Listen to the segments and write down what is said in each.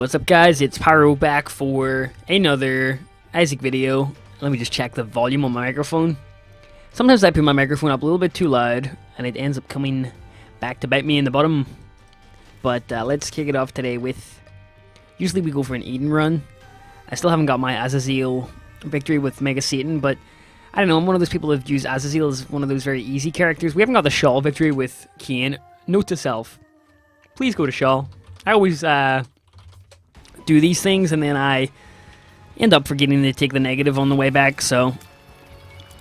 What's up guys, it's Pyro back for another Isaac video. Let me just check the volume on my microphone. Sometimes I put my microphone up a little bit too loud and it ends up coming back to bite me in the bottom. But let's kick it off today with, usually we go for an Eden run. I still haven't got my Azazel victory with Mega Satan, but I don't know, I'm one of those people that views Azazel as one of those very easy characters. We haven't got the Shaw victory with Cain. Note to self, please go to Shaw. I always do these things and then I end up forgetting to take the negative on the way back, so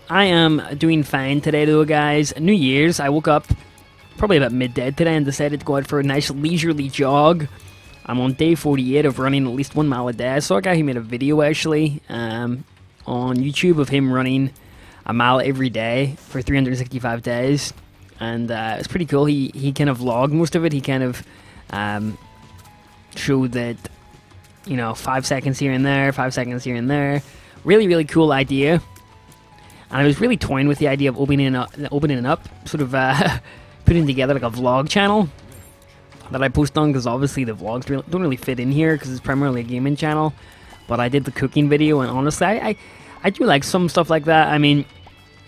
I am doing fine today though guys. New Year's, I woke up probably about midday today and decided to go out for a nice leisurely jog. I'm on day 48 of running at least 1 mile a day. I saw a guy who made a video actually on YouTube of him running a mile every day for 365 days, and it's pretty cool. He kind of vlogged most of it. He kind of showed that, you know, 5 seconds here and there, 5 seconds here and there. Really cool idea. And I was really toying with the idea of opening it up, sort of putting together like a vlog channel that I post on, because obviously the vlogs don't really fit in here because it's primarily a gaming channel. But I did the cooking video, and honestly, I do like some stuff like that. I mean,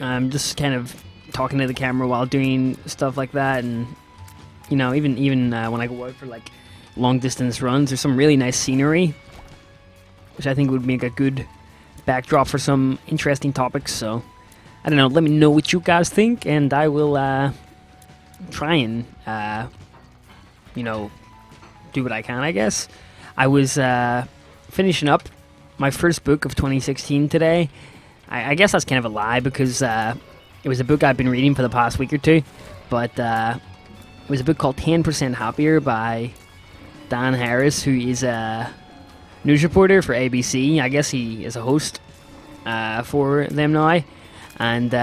just kind of talking to the camera while doing stuff like that, and you know, even when I go out for like long distance runs, there's some really nice scenery, which I think would make a good backdrop for some interesting topics. So I don't know, let me know what you guys think, and I will try and you know, do what I can, I guess. I was finishing up my first book of 2016 today. I guess that's kind of a lie, because it was a book I've been reading for the past week or two, but it was a book called 10% Happier by Dan Harris, who is a news reporter for ABC. I guess he is a host for them now, and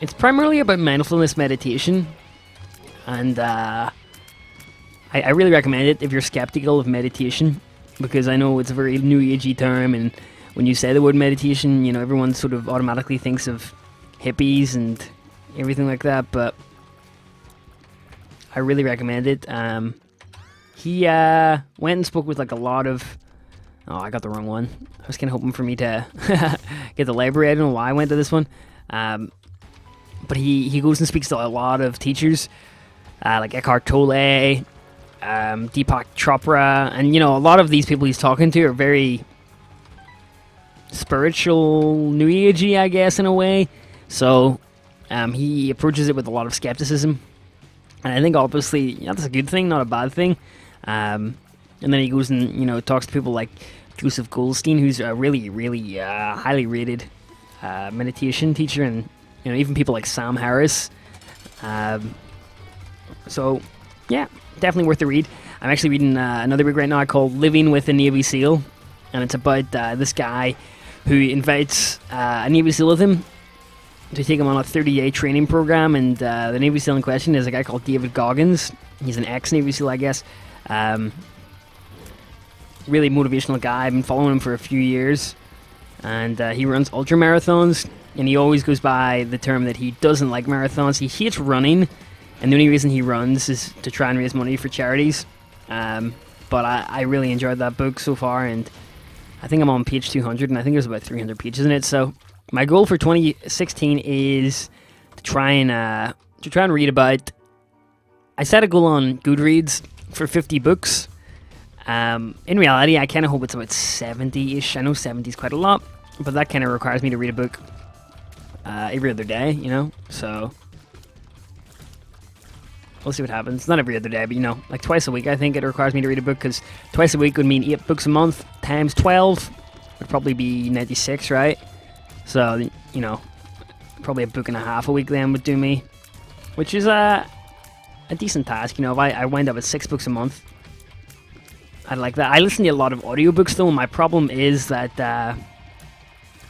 it's primarily about mindfulness meditation, and I really recommend it if you're skeptical of meditation, because I know it's a very new agey term, and when you say the word meditation, you know, everyone sort of automatically thinks of hippies and everything like that, but I really recommend it. He went and spoke with like a lot of... Oh, I got the wrong one. I was kind of hoping for me to get the library. I don't know why I went to this one. But he goes and speaks to a lot of teachers, like Eckhart Tolle, Deepak Chopra, and you know, a lot of these people he's talking to are very spiritual, new agey, I guess, in a way. So he approaches it with a lot of skepticism, and I think obviously, you know, that's a good thing, not a bad thing. And then he goes and, you know, talks to people like Joseph Goldstein, who's a really highly rated meditation teacher, and you know, even people like Sam Harris. So yeah, definitely worth the read. I'm actually reading another book right now called Living with a Navy SEAL, and it's about this guy who invites a Navy SEAL with him to take him on a 30-day training program, and the Navy SEAL in question is a guy called David Goggins. He's an ex-Navy SEAL, I guess. Really motivational guy. I've been following him for a few years, and he runs ultra marathons, and he always goes by the term that he doesn't like marathons. He hates running, and the only reason he runs is to try and raise money for charities. But I really enjoyed that book so far, and I think I'm on page 200, and I think there's about 300 pages in it. So my goal for 2016 is to try and read about... I set a goal on Goodreads for 50 books. In reality, I kind of hope it's about 70-ish. I know 70 is quite a lot, but that kind of requires me to read a book every other day, you know? So we'll see what happens. Not every other day, but you know, like twice a week I think it requires me to read a book, because twice a week would mean 8 books a month, times 12 would probably be 96, right? So, you know, probably a book and a half a week then would do me, which is a decent task. You know, if I wind up at 6 books a month, I'd like that. I listen to a lot of audiobooks though, and my problem is that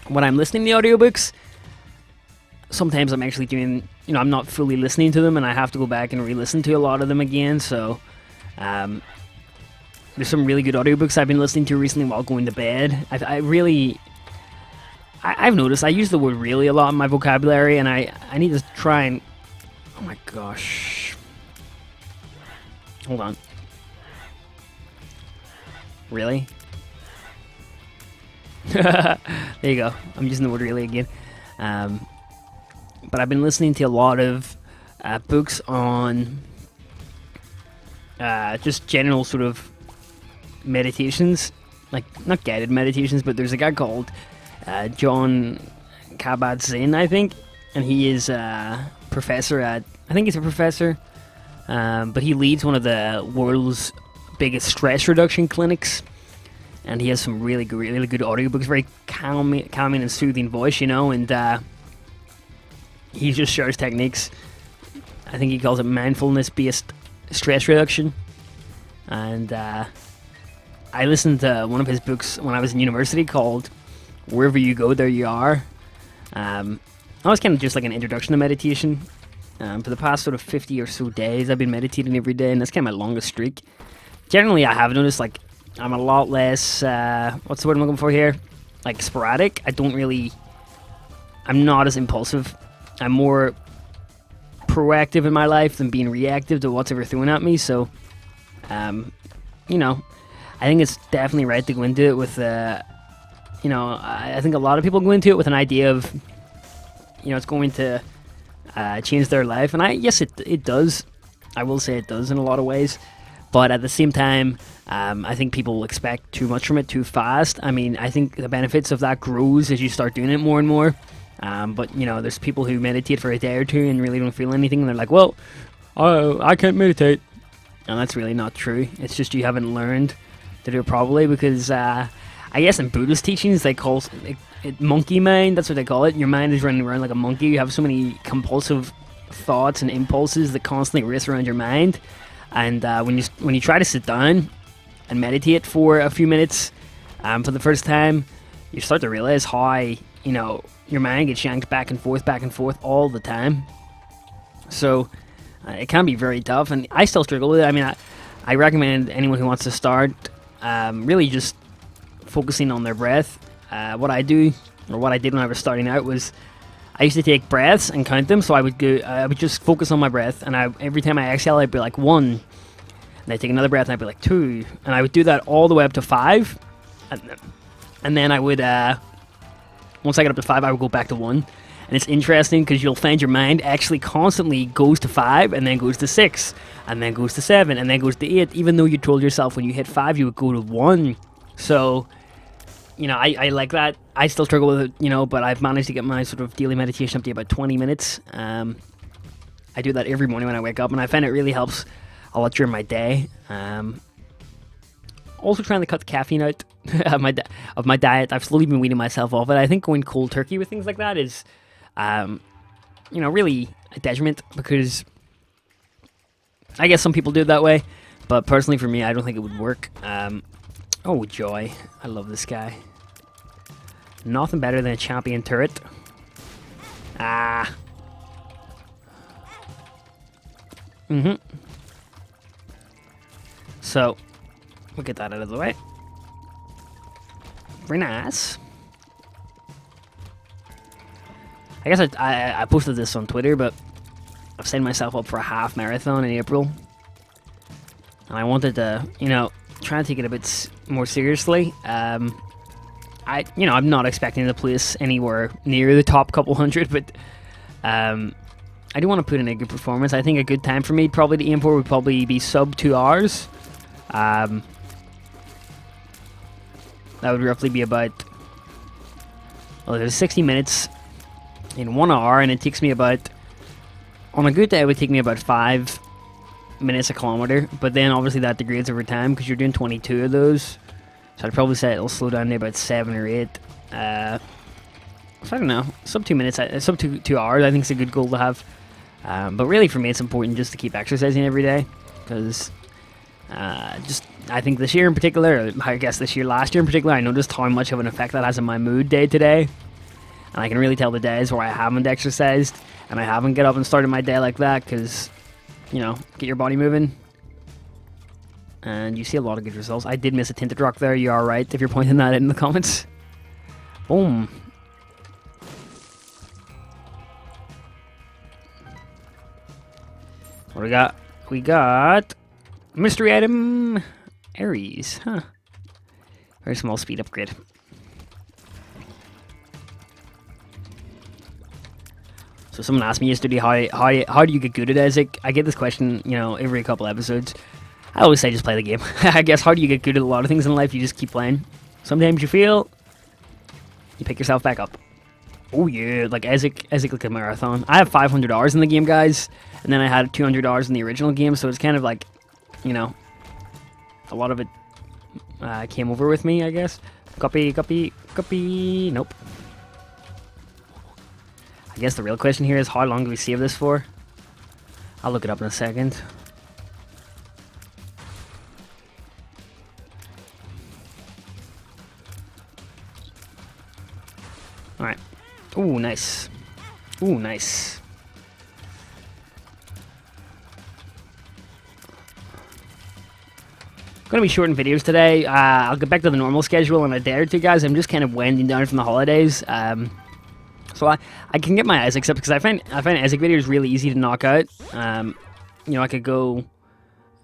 when I'm listening to the audiobooks, sometimes I'm actually doing, you know, I'm not fully listening to them, and I have to go back and re-listen to a lot of them again. So there's some really good audiobooks I've been listening to recently while going to bed. I've noticed I use the word really a lot in my vocabulary, and I need to try and... Oh my gosh. Hold on. Really? There you go. I'm using the word really again. But I've been listening to a lot of books on just general sort of meditations, like not guided meditations, but there's a guy called John Kabat-Zinn, I think, and he is a professor at, I think he's a professor, but he leads one of the world's biggest stress reduction clinics, and he has some really good audiobooks, very calming and soothing voice, you know, and he just shares techniques. I think he calls it mindfulness-based stress reduction, and I listened to one of his books when I was in university called Wherever You Go, There You Are. That was kind of just like an introduction to meditation. For the past sort of 50 or so days, I've been meditating every day, and that's kind of my longest streak. Generally, I have noticed, like, I'm a lot less, what's the word I'm looking for here? Like, sporadic. I'm not as impulsive. I'm more proactive in my life than being reactive to what's ever thrown at me, so, you know, I think it's definitely right to go into it with, you know, I think a lot of people go into it with an idea of, you know, it's going to change their life, and yes, it does. I will say it does in a lot of ways, but at the same time, I think people expect too much from it too fast. I mean, I think the benefits of that grows as you start doing it more and more. But, you know, there's people who meditate for a day or two and really don't feel anything, and they're like, well, I can't meditate. And that's really not true. It's just you haven't learned to do it properly, because I guess in Buddhist teachings they call it monkey mind. That's what they call it. Your mind is running around like a monkey. You have so many compulsive thoughts and impulses that constantly race around your mind. And when you try to sit down and meditate for a few minutes for the first time, you start to realize how, you know, your mind gets yanked back and forth all the time. So it can be very tough, and I still struggle with it. I mean, I recommend anyone who wants to start really just focusing on their breath. What I do, or what I did when I was starting out, was I used to take breaths and count them. So I would just focus on my breath, and every time I exhale, I'd be like 1, and I'd take another breath, and I'd be like 2, and I would do that all the way up to 5, and then I would, once I got up to 5, I would go back to 1. And it's interesting because you'll find your mind actually constantly goes to 5, and then goes to 6, and then goes to 7, and then goes to 8, even though you told yourself when you hit 5 you would go to 1. So, you know, I like that. I still struggle with it, you know, but I've managed to get my sort of daily meditation up to about 20 minutes. I do that every morning when I wake up, and I find it really helps a lot during my day. Also trying to cut the caffeine out of my diet. I've slowly been weaning myself off it. I think going cold turkey with things like that is, you know, really a detriment, because I guess some people do it that way, but personally for me, I don't think it would work. Oh, joy. I love this guy. Nothing better than a champion turret. So, we'll get that out of the way. Very nice. I guess I posted this on Twitter, but I've signed myself up for a half marathon in April. And I wanted to, you know, try and take it a bit more seriously. I'm not expecting to place anywhere near the top couple hundred, but I do want to put in a good performance. I think a good time for me probably to aim for would probably be sub 2 hours. That would roughly be about, well, there's 60 minutes in 1 hour, and it takes me about, on a good day, it would take me about 5 minutes a kilometer, but then obviously that degrades over time because you're doing 22 of those, so I'd probably say it'll slow down to about 7 or 8. So I don't know, sub 2 minutes, sub 2 hours, I think is a good goal to have. But really for me it's important just to keep exercising every day, because I think this year in particular, I guess last year in particular, I noticed how much of an effect that has on my mood day to day. And I can really tell the days where I haven't exercised and I haven't get up and started my day like that, because, you know, get your body moving. And you see a lot of good results. I did miss a tinted rock there, you are right, if you're pointing that out in the comments. Boom. What do we got? We got mystery item Aries, huh? Very small speed upgrade. So someone asked me yesterday, how do you get good at Isaac? I get this question, you know, every couple episodes. I always say just play the game. I guess how do you get good at a lot of things in life? You just keep playing. Sometimes you fail, you pick yourself back up. Oh yeah, like Isaac like a marathon. I have 500 hours in the game, guys, and then I had 200 hours in the original game, so it's kind of like, you know, a lot of it came over with me, I guess. Copy. Nope. I guess the real question here is how long do we save this for? I'll look it up in a second. Alright. Ooh, nice. Ooh, nice. Gonna be shorting videos today. I'll get back to the normal schedule in a day or two, guys. I'm just kind of winding down from the holidays. So I can get my Isaacs up because I find Isaac videos really easy to knock out. You know, I could go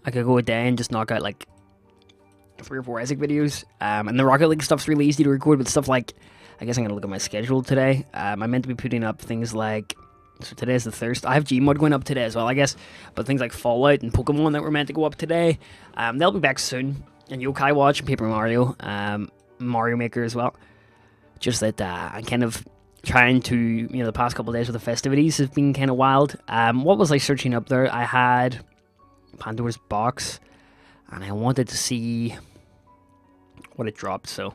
a day and just knock out like 3 or 4 Isaac videos. And the Rocket League stuff's really easy to record, but stuff like, I guess I'm gonna look at my schedule today. I'm meant to be putting up things like, so today's the Thirst. I have Gmod going up today as well, I guess. But things like Fallout and Pokemon that were meant to go up today, they'll be back soon. And Yokai Watch and Paper Mario, Mario Maker as well. Just that I'm kind of trying to, you know, the past couple of days with the festivities has been kind of wild. What was I searching up there? I had Pandora's Box, and I wanted to see what it dropped. So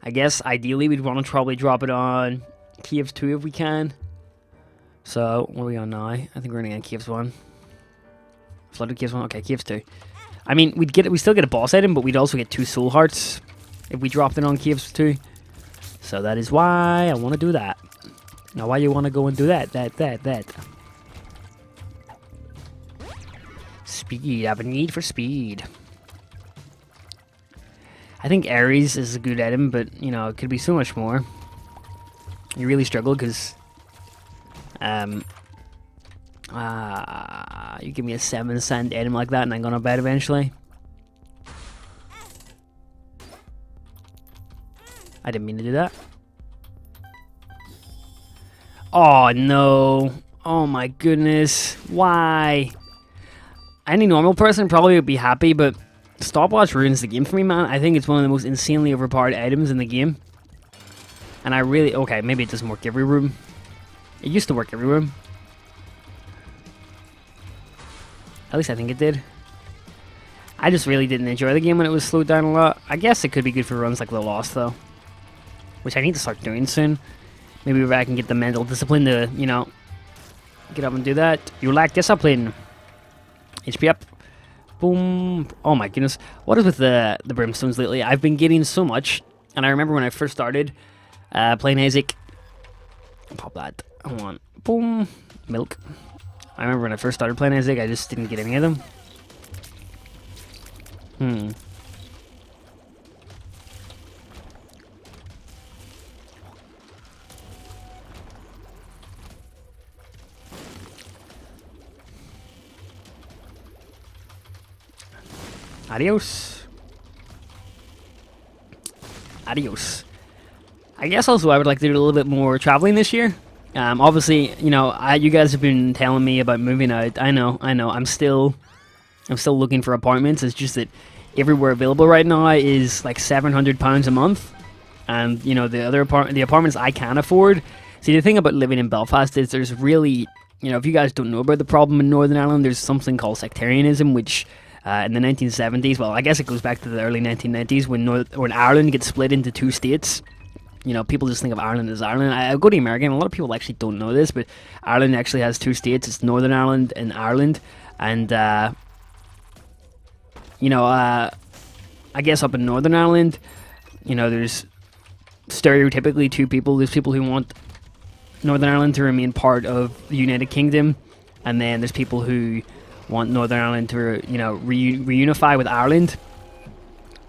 I guess ideally we'd want to probably drop it on Caves 2 if we can. So what are we on now? I think we're gonna get Caves 1. Flooded Caves 1. Okay, Caves 2. I mean, we still get a boss item, but we'd also get 2 soul hearts if we dropped it on Caves 2. So that is why I want to do that. Now, why you want to go and do that? Speed. I have a need for speed. I think Ares is a good item, but, you know, it could be so much more. You really struggle because... you give me a 7-cent item like that and I'm gonna bet eventually. I didn't mean to do that. Oh no. Oh my goodness. Why? Any normal person probably would be happy, but Stopwatch ruins the game for me, man. I think it's one of the most insanely overpowered items in the game. And I really... Okay, maybe it doesn't work every room. It used to work every room. At least I think it did. I just really didn't enjoy the game when it was slowed down a lot. I guess it could be good for runs like The Lost, though. Which I need to start doing soon. Maybe if I can get the mental discipline to, you know, get up and do that. You lack discipline. HP up. Boom. Oh my goodness. What is with the brimstones lately? I've been getting so much. And I remember when I first started playing Isaac. Pop that. I want. Boom. Milk. I remember when I first started playing Isaac, I just didn't get any of them. Adios. Adios. I guess also I would like to do a little bit more traveling this year. Obviously, you know, you guys have been telling me about moving out. I know. I'm still looking for apartments. It's just that everywhere available right now is like £700 a month, and you know the apartments I can afford. See, the thing about living in Belfast is there's really, you know, if you guys don't know about the problem in Northern Ireland, there's something called sectarianism, which in the 1970s, well, I guess it goes back to the early 1990s when Ireland gets split into 2 states. You know, people just think of Ireland as Ireland. I go to America, and a lot of people actually don't know this, but Ireland actually has 2 states. It's Northern Ireland and Ireland. And, you know, I guess up in Northern Ireland, you know, there's stereotypically 2 people. There's people who want Northern Ireland to remain part of the United Kingdom, and then there's people who want Northern Ireland to, you know, reunify with Ireland.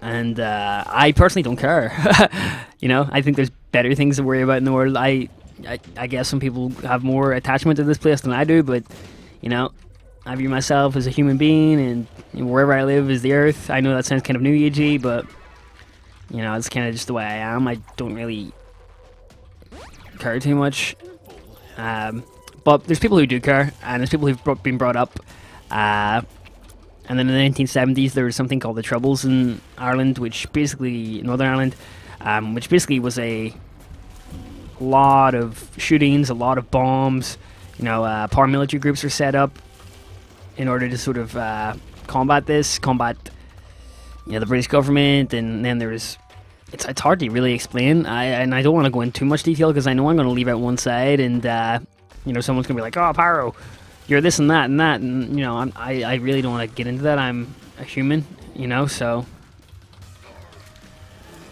And I personally don't care. You know, I think there's better things to worry about in the world. I guess some people have more attachment to this place than I do, but, you know, I view myself as a human being, and wherever I live is the earth. I know that sounds kind of new agey, but, You know, it's kind of just the way I am. I don't really care too much. But there's people who do care, and there's people who've been brought up. And then in the 1970s, there was something called the Troubles in Ireland, which basically, Northern Ireland, which basically was a lot of shootings, a lot of bombs. You know, paramilitary groups were set up in order to sort of combat the British government. And then there was, it's hard to really explain. I don't want to go into too much detail because I know I'm going to leave out one side, and you know, someone's going to be like, oh, Pyro, you're this and that, and you know, I really don't want to get into that. I'm a human, you know, so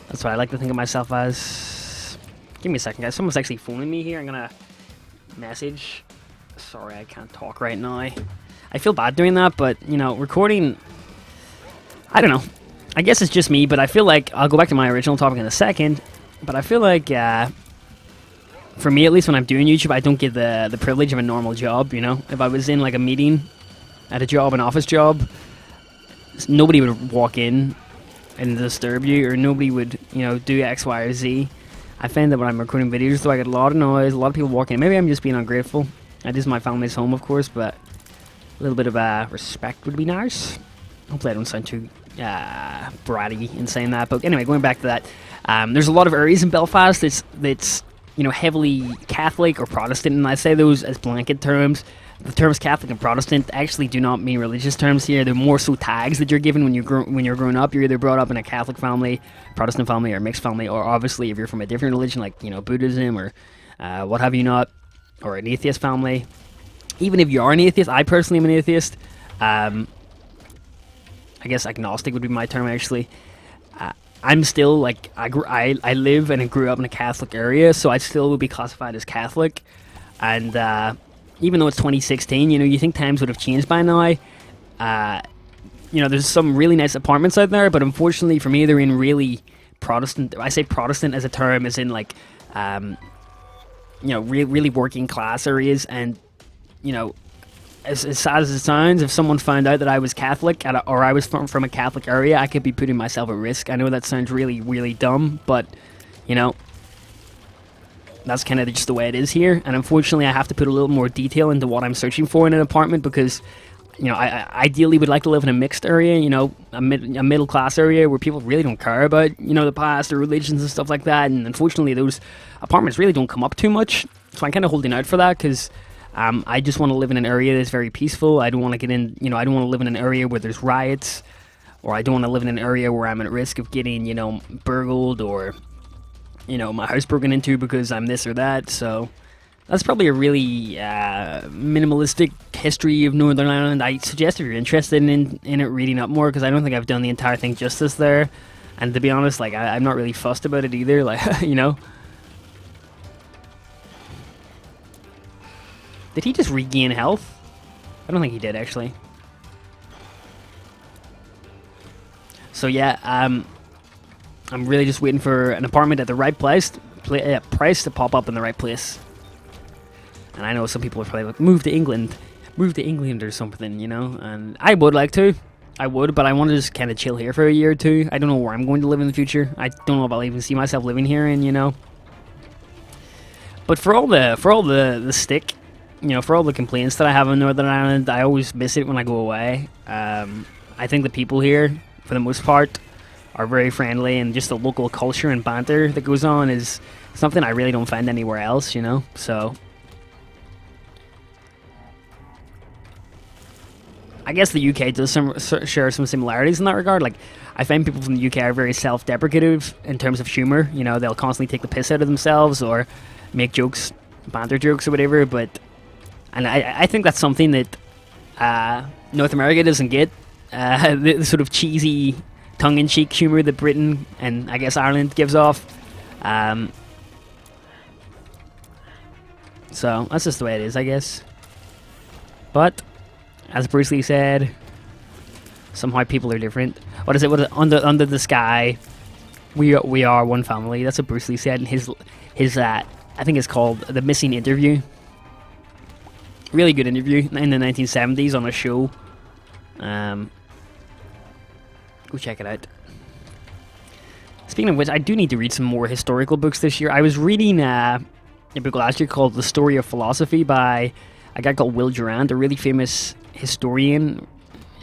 that's what I like to think of myself as. Give me a second, guys. Someone's actually phoning me here. I'm gonna message. Sorry, I can't talk right now. I feel bad doing that, but you know, recording, I don't know. I guess it's just me, but I feel like I'll go back to my original topic in a second. But I feel like for me, at least, when I'm doing YouTube, I don't get the privilege of a normal job, you know? If I was in, like, a meeting at a job, an office job, nobody would walk in and disturb you, or nobody would, you know, do X, Y, or Z. I find that when I'm recording videos, though, I get a lot of noise, a lot of people walking in. Maybe I'm just being ungrateful. This is my family's home, of course, but a little bit of respect would be nice. Hopefully I don't sound too bratty in saying that. But anyway, going back to that, there's a lot of areas in Belfast that's you know, heavily Catholic or Protestant, and I say those as blanket terms. The terms Catholic and Protestant actually do not mean religious terms here. They're more so tags that you're given when you're growing up. You're either brought up in a Catholic family, Protestant family, or mixed family, or obviously if you're from a different religion like, you know, Buddhism or what have you not, or an atheist family. Even if you are an atheist, I personally am an atheist. I guess agnostic would be my term actually. I'm still, like, I live and I grew up in a Catholic area, so I still would be classified as Catholic. And even though it's 2016, you know, you think times would have changed by now. You know, there's some really nice apartments out there, but unfortunately for me, they're in really Protestant. I say Protestant as a term, as in, like, you know, really working class areas. And, you know, as sad as it sounds, if someone found out that I was Catholic or I was from a Catholic area, I could be putting myself at risk. I know that sounds really, really dumb, but, you know, that's kind of just the way it is here. And unfortunately, I have to put a little more detail into what I'm searching for in an apartment because, you know, I ideally would like to live in a mixed area, you know, a middle-class area where people really don't care about, you know, the past or religions and stuff like that. And unfortunately, those apartments really don't come up too much. So I'm kind of holding out for that because I just want to live in an area that's very peaceful. I don't want to get in, you know, I don't want to live in an area where there's riots, or I don't want to live in an area where I'm at risk of getting, you know, burgled or, you know, my house broken into because I'm this or that. So that's probably a really minimalistic history of Northern Ireland. I suggest if you're interested in it, reading up more, because I don't think I've done the entire thing justice there. And to be honest, like, I'm not really fussed about it either, like, you know. Did he just regain health? I don't think he did, actually. So yeah, I'm really just waiting for an apartment at the right price to pop up in the right place. And I know some people are probably like, move to England or something, you know. And I would like to, but I want to just kind of chill here for a year or two. I don't know where I'm going to live in the future. I don't know if I'll even see myself living here, and you know. But for all the stick, you know, for all the complaints that I have in Northern Ireland, I always miss it when I go away. I think the people here, for the most part, are very friendly, and just the local culture and banter that goes on is something I really don't find anywhere else, you know. So I guess the UK does share some similarities in that regard. Like, I find people from the UK are very self-deprecative in terms of humor. You know, they'll constantly take the piss out of themselves or make jokes, banter jokes or whatever, and I think that's something that North America doesn't get. The sort of cheesy, tongue-in-cheek humor that Britain and I guess Ireland gives off. So that's just the way it is, I guess. But as Bruce Lee said, somehow people are different. What is it? Under the sky, we are one family. That's what Bruce Lee said in his I think it's called The Missing Interview. Really good interview in the 1970s on a show. Go check it out. Speaking of which, I do need to read some more historical books this year. I was reading a book last year called The Story of Philosophy by a guy called Will Durant, a really famous historian.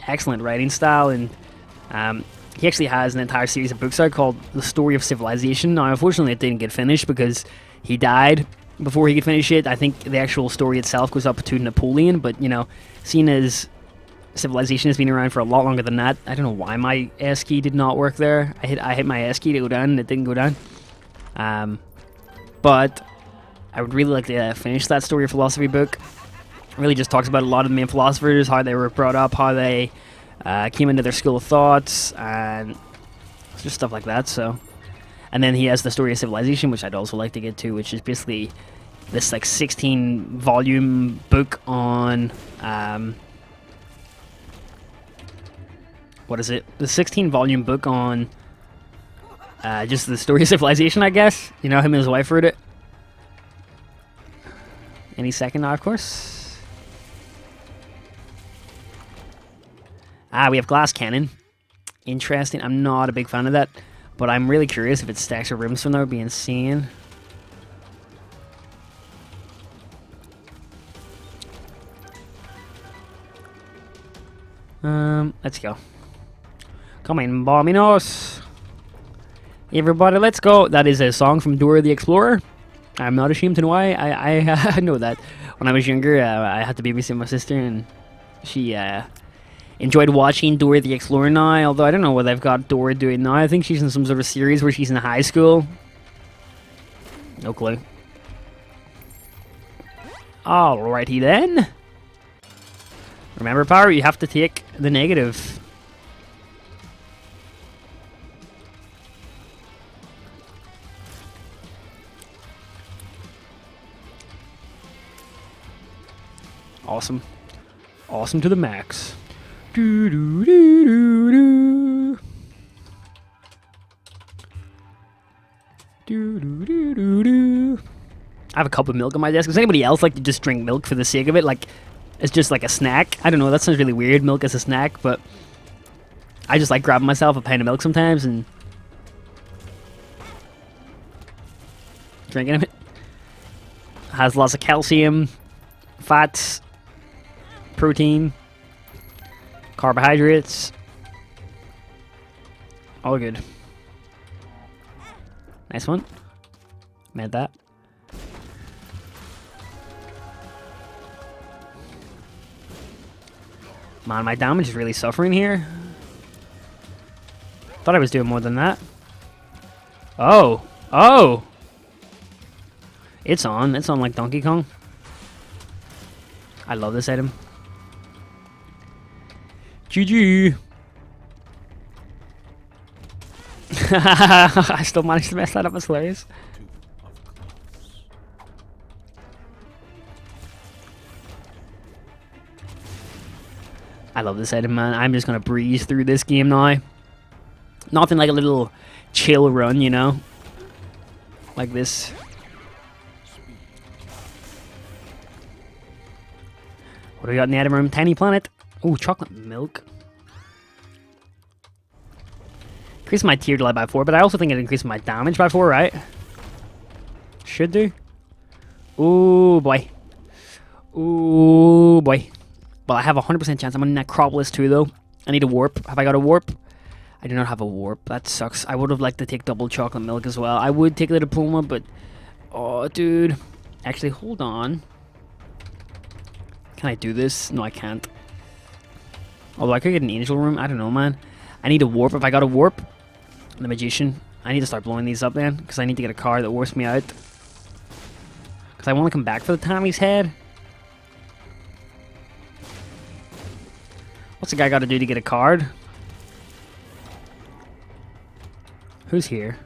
Excellent writing style, and he actually has an entire series of books out called The Story of Civilization. Now, unfortunately, it didn't get finished because he died before he could finish it. I think the actual story itself goes up to Napoleon, but, you know, seeing as Civilization has been around for a lot longer than that, I don't know why my S key did not work there. I hit my S key to go down, and it didn't go down. But I would really like to finish that Story of Philosophy book. It really just talks about a lot of the main philosophers, how they were brought up, how they came into their school of thoughts, and just stuff like that. So, and then he has the Story of Civilization, which I'd also like to get to, which is basically this like 16-volume book on what is it? The 16-volume book on just the Story of Civilization, I guess. You know, him and his wife wrote it. Any second now, of course. We have Glass Cannon. Interesting. I'm not a big fan of that, but I'm really curious if it stacks of rooms from there. Would be insane. Let's go. Come in, Bominos. Everybody, let's go. That is a song from Dora the Explorer. I'm not ashamed to know why. I know that. When I was younger, I had to babysit my sister, and she enjoyed watching Dora the Explorer now, although I don't know what they've got Dora doing now. I think she's in some sort of series where she's in high school. No clue. Alrighty then. Remember, Power, you have to take the negative. Awesome. Awesome to the max. Do do do do do. Do do do do do. I have a cup of milk on my desk. Does anybody else like to just drink milk for the sake of it? Like, it's just like a snack? I don't know, that sounds really weird, milk as a snack, but I just like grabbing myself a pint of milk sometimes and drinking it. Has lots of calcium, fats, protein, carbohydrates, all good. Nice one. Made that. Man, my damage is really suffering here. Thought I was doing more than that. Oh! Oh! It's on. It's on like Donkey Kong. I love this item. GG! I still managed to mess that up. It's hilarious. I love this item, man. I'm just gonna breeze through this game now. Nothing like a little chill run, you know? Like this. What do we got in the item room? Tiny planet. Oh, chocolate milk. Increase my tier delay by 4, but I also think it increases my damage by 4, right? Should do. Ooh, boy. Ooh, boy. Well, I have a 100% chance. I'm on Necropolis too, though. I need a warp. Have I got a warp? I do not have a warp. That sucks. I would have liked to take double chocolate milk as well. I would take the diploma, but... Oh, dude. Actually, hold on. Can I do this? No, I can't. Although I could get an angel room. I don't know, man. I need a warp. If I got a warp, the magician. I need to start blowing these up then, because I need to get a card that warps me out. Because I want to come back for the Tommy's head. What's the guy got to do to get a card? Who's here?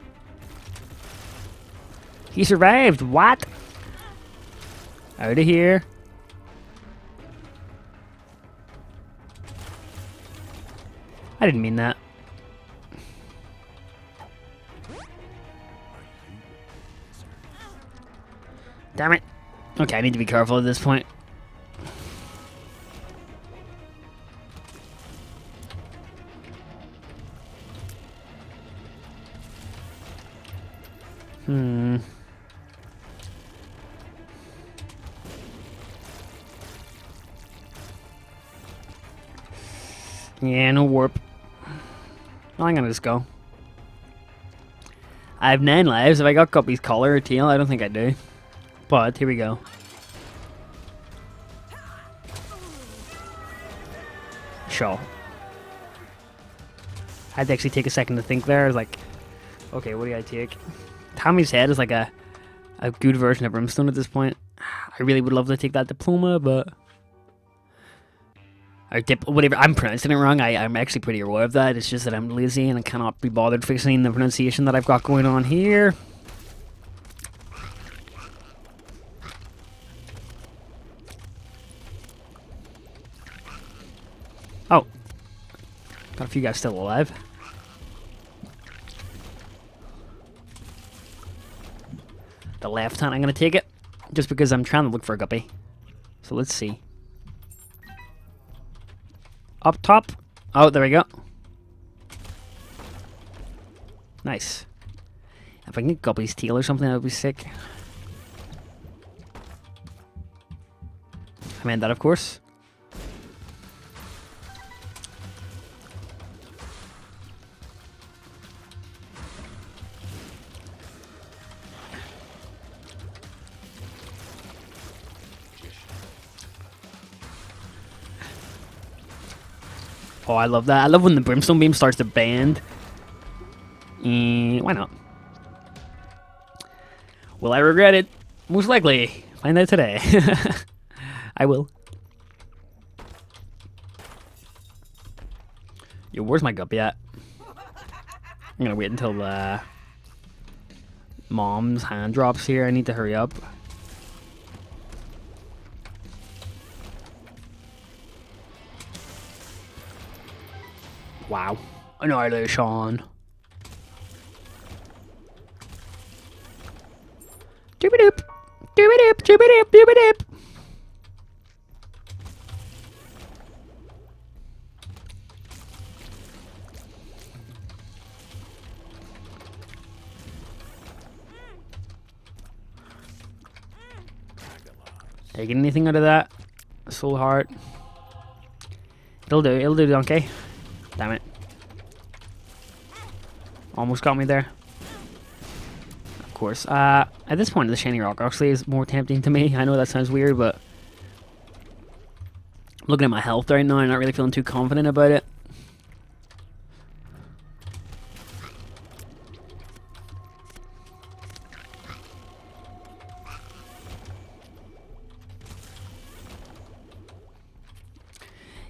He survived. What? Out of here. I didn't mean that. Damn it. Okay, I need to be careful at this point. Yeah, no warp. I'm gonna just go. I have 9 lives. Have I got Guppy's collar or tail? I don't think I do. But, here we go. Sure. I had to actually take a second to think there. I was like, okay, what do I take? Tommy's head is like a good version of Brimstone at this point. I really would love to take that diploma, but... Or whatever, I'm pronouncing it wrong. I'm actually pretty aware of that. It's just that I'm lazy and I cannot be bothered fixing the pronunciation that I've got going on here. Oh. Got a few guys still alive. The left hand, I'm going to take it. Just because I'm trying to look for a guppy. So let's see. Up top. Oh, there we go. Nice. If I can get Guppy's tail or something, that would be sick. I meant that, of course. Oh, I love that. I love when the Brimstone Beam starts to bend. Why not? Will I regret it? Most likely. Find out today. I will. Yo, where's my guppy at? I'm gonna wait until Mom's hand drops here. I need to hurry up. Wow. Annihilation. Doop-a-doop. Doop-a-doop. Doop-a-doop. Doop-a-doop. Did I get anything out of that? Soul heart. It'll do, donkey. Damn it. Almost got me there. Of course. At this point, the shiny rock actually is more tempting to me. I know that sounds weird, but looking at my health right now, I'm not really feeling too confident about it.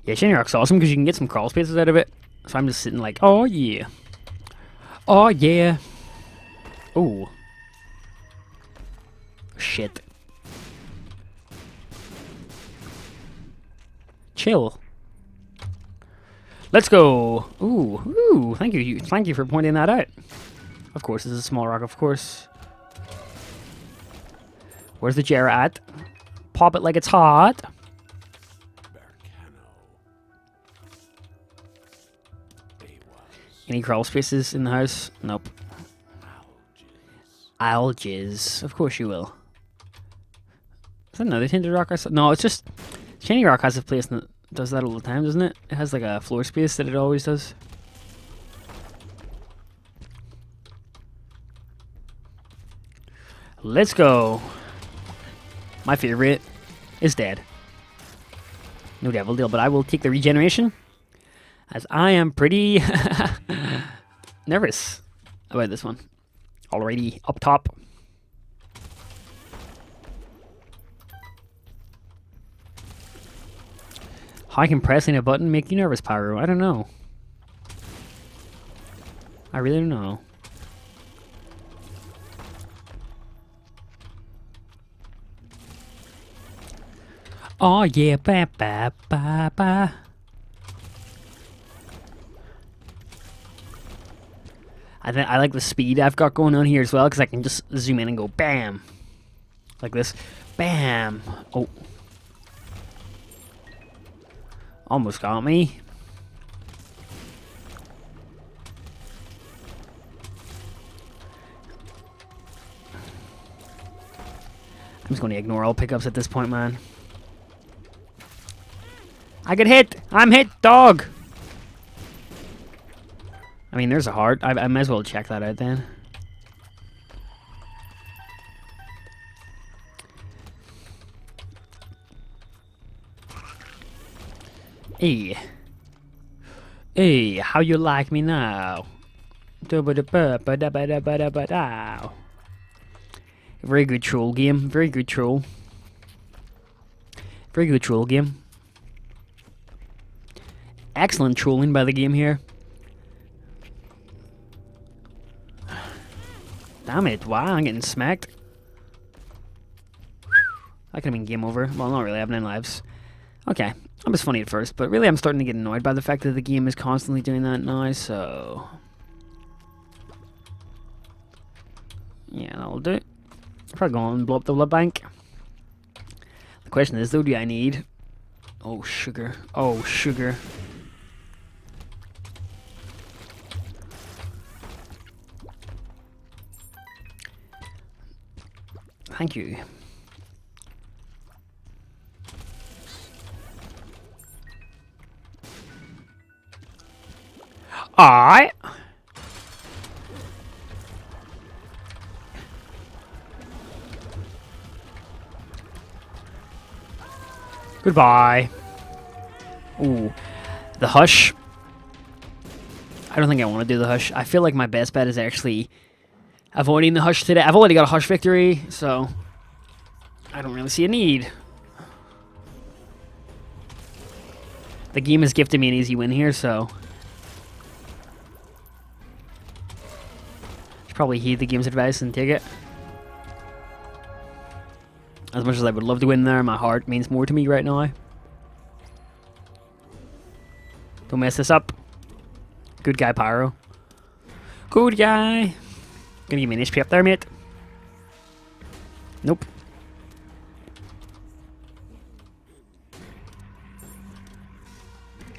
Yeah, shiny rock's awesome because you can get some crawl spaces out of it. So I'm just sitting like, oh yeah. Oh yeah. Oh. Shit. Chill. Let's go. Ooh. Thank you for pointing that out. Of course, this is a small rock, of course. Where's the Jarrah at? Pop it like it's hot. Any crawl spaces in the house? Nope. Alges. Of course you will. Is that another tinted rock? No, it's just... Shiny rock has a place that does that all the time, doesn't it? It has like a floor space that it always does. Let's go. My favorite is dead. No devil deal, but I will take the regeneration. As I am pretty nervous about this one. Already up top. How can pressing a button make you nervous, Pyro? I don't know. I really don't know. Oh yeah, ba ba ba ba. I like the speed I've got going on here as well, because I can just zoom in and go bam. Like this. Bam. Oh. Almost got me. I'm just going to ignore all pickups at this point, man. I get hit! I'm hit, dog! I mean, there's a heart. I might as well check that out then. Hey. Hey, how you like me now? Very good troll game. Very good troll. Very good troll game. Excellent trolling by the game here. Damn it, wow, I'm getting smacked. That could have been game over. Well, not really, I have 9 lives. Okay, that was funny at first, but really I'm starting to get annoyed by the fact that the game is constantly doing that now, so... yeah, that'll do. Probably go and blow up the blood bank. The question is, though, do I need... oh, sugar. Oh, sugar. Thank you. Alright. Goodbye. Ooh. The hush. I don't think I want to do the hush. I feel like my best bet is actually avoiding the hush today. I've already got a hush victory, so I don't really see a need. The game has gifted me an easy win here, so I should probably heed the game's advice and take it. As much as I would love to win there, my heart means more to me right now. Don't mess this up. Good guy, Pyro. Good guy. Gonna give me an HP up there, mate. Nope.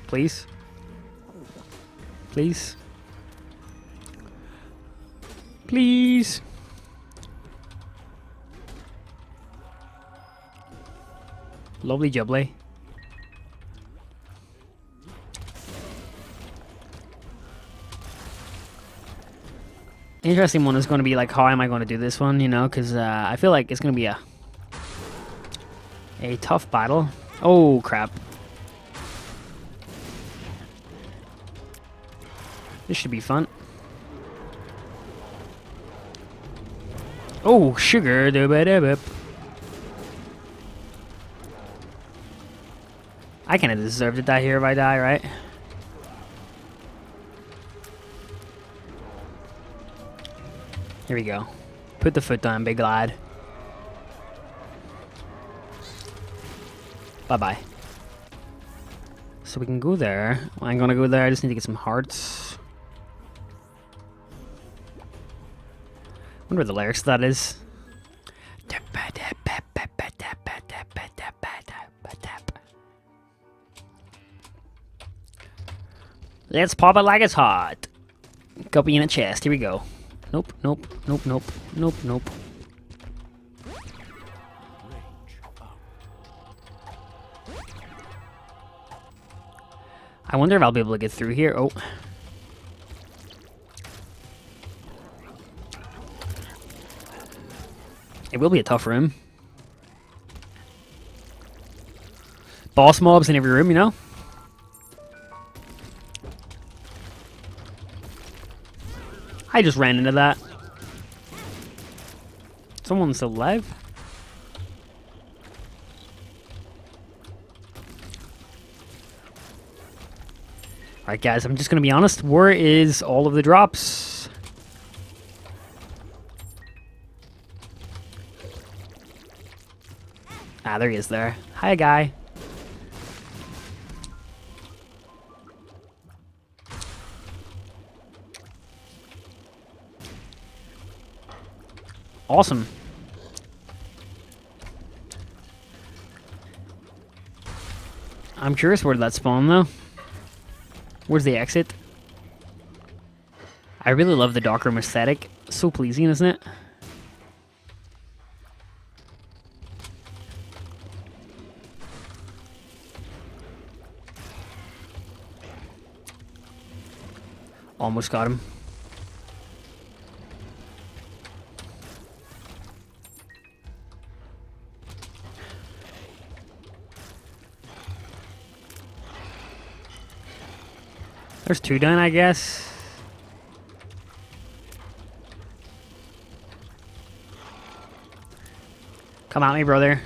Please. Please. Please. Lovely jubbly. Interesting one is going to be like, how am I going to do this one, you know, because I feel like it's going to be a tough battle. Oh, crap. This should be fun. Oh, sugar. I kind of deserve to die here if I die, right? Here we go. Put the foot down, big lad. Bye-bye. So we can go there. I'm gonna go there. I just need to get some hearts. Wonder where the lyrics to that is. Let's pop it like it's hot. Copy in a chest. Here we go. Nope, nope, nope, nope, nope, nope. I wonder if I'll be able to get through here. Oh. It will be a tough room. Boss mobs in every room, you know? I just ran into that. Someone's still alive? Alright guys, I'm just gonna be honest. Where is all of the drops? Ah, there he is there. Hi, guy. Awesome. I'm curious where did that spawn though? Where's the exit? I really love the dark room aesthetic. So pleasing, isn't it? Almost got him. There's 2 down, I guess. Come at me, brother.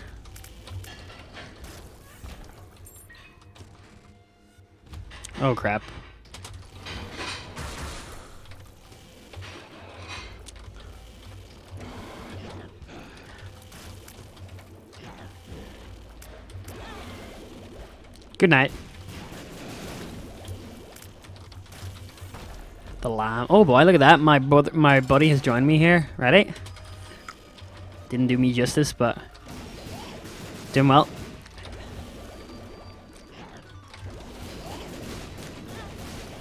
Oh, crap. Good night. The lamb. Oh boy, look at that. My buddy has joined me here. Ready? Didn't do me justice, but doing well.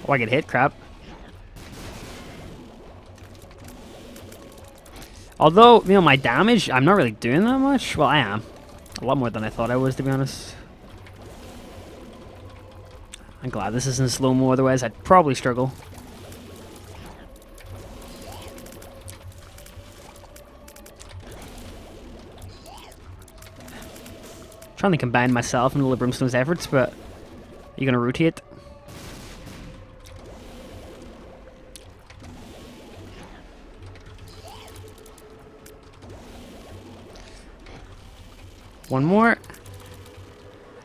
Oh, I get hit. Crap. Although, you know, my damage, I'm not really doing that much. Well, I am. A lot more than I thought I was, to be honest. I'm glad this isn't slow-mo, otherwise I'd probably struggle. Trying to combine myself and Brimstone's efforts, but you're gonna rotate. One more.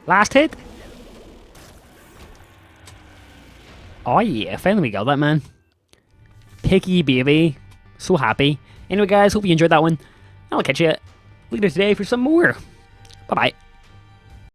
Last hit. Oh yeah, finally we got that, man. Picky baby. So happy. Anyway guys, hope you enjoyed that one. I'll catch you later today for some more. Bye bye.